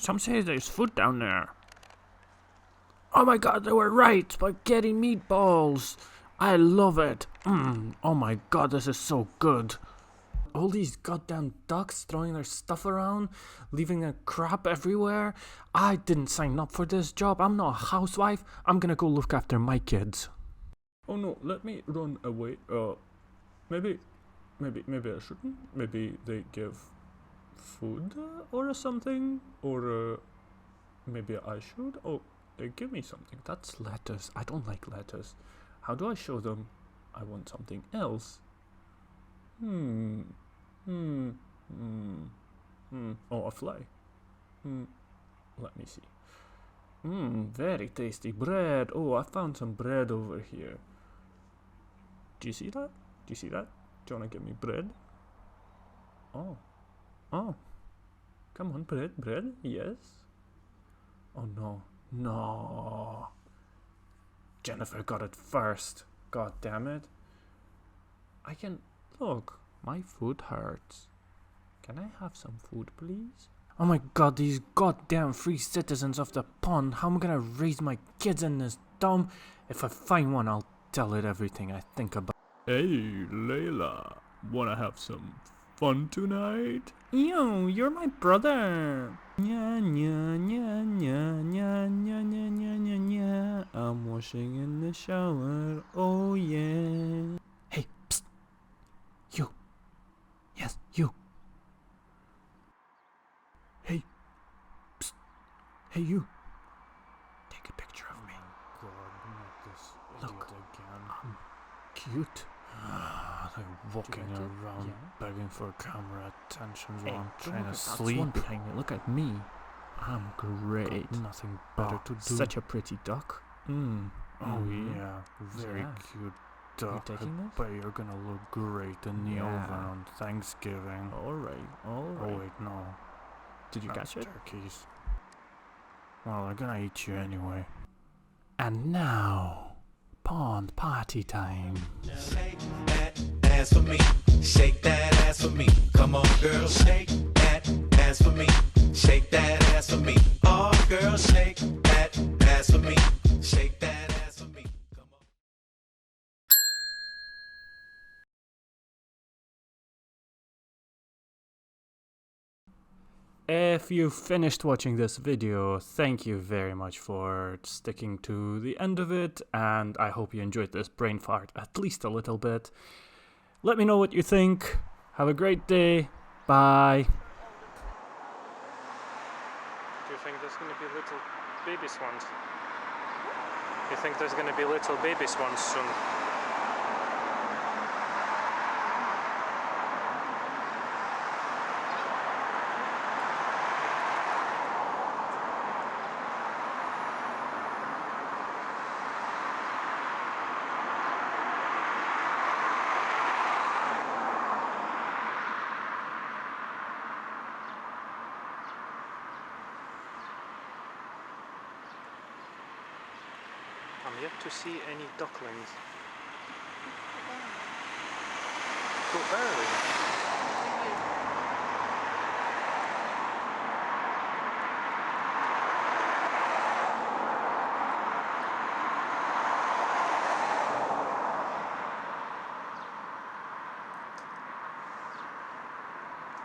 Some say there's food down there. Oh my god, they were right! Spaghetti meatballs! I love it! Oh my god, this is so good! All these goddamn ducks throwing their stuff around, leaving their crap everywhere. I didn't sign up for this job. I'm not a housewife. I'm gonna go look after my kids. Oh no, let me run away. Maybe I shouldn't. Maybe they give food or something, or maybe I should. Oh, they give me something. That's lettuce. I don't like lettuce. How do I show them I want something else? Oh, a fly. Let me see. Very tasty bread. Oh, I found some bread over here. Do you see that? Do you see that? Do you want to give me bread? Oh. Come on, bread. Yes. Oh no. No. Jennifer got it first. God damn it. I can... Look, my food hurts. Can I have some food, please? Oh my god, these goddamn free citizens of the pond. How am I gonna raise my kids in this dump? If I find one, I'll tell it everything I think about. Hey, Layla. Wanna have some fun tonight? Yo, you're my brother. Nya, nya, nya, nya, nya, nya, nya, nya, nya, nya. I'm washing in the shower. Oh yeah. Hey, psst. You. Yes, you. Hey. Psst. Hey, you. Take a picture of me. God, not this idiot again. I'm cute. They're walking around begging for camera attention while I'm trying to sleep. Look at me. I'm great. Got nothing better to do. Such a pretty duck. Oh yeah, very cute duck. You taking this? But you're gonna look great in the oven on Thanksgiving. Alright. Oh wait, no. Did you catch it? Turkeys. Well, they're gonna eat you anyway. And now, pond party time. Shake that ass for me. Shake that ass for me. Come on, girl, shake that ass for me. Shake that ass for me. Oh, girl, shake that ass for me. Shake that ass for me. Come on. If you finished watching this video, thank you very much for sticking to the end of it, and I hope you enjoyed this brain fart at least a little bit. Let me know what you think. Have a great day. Bye. Do you think there's going to be little baby swans? You think there's going to be little baby swans soon? I'm yet to see any ducklings. Too early.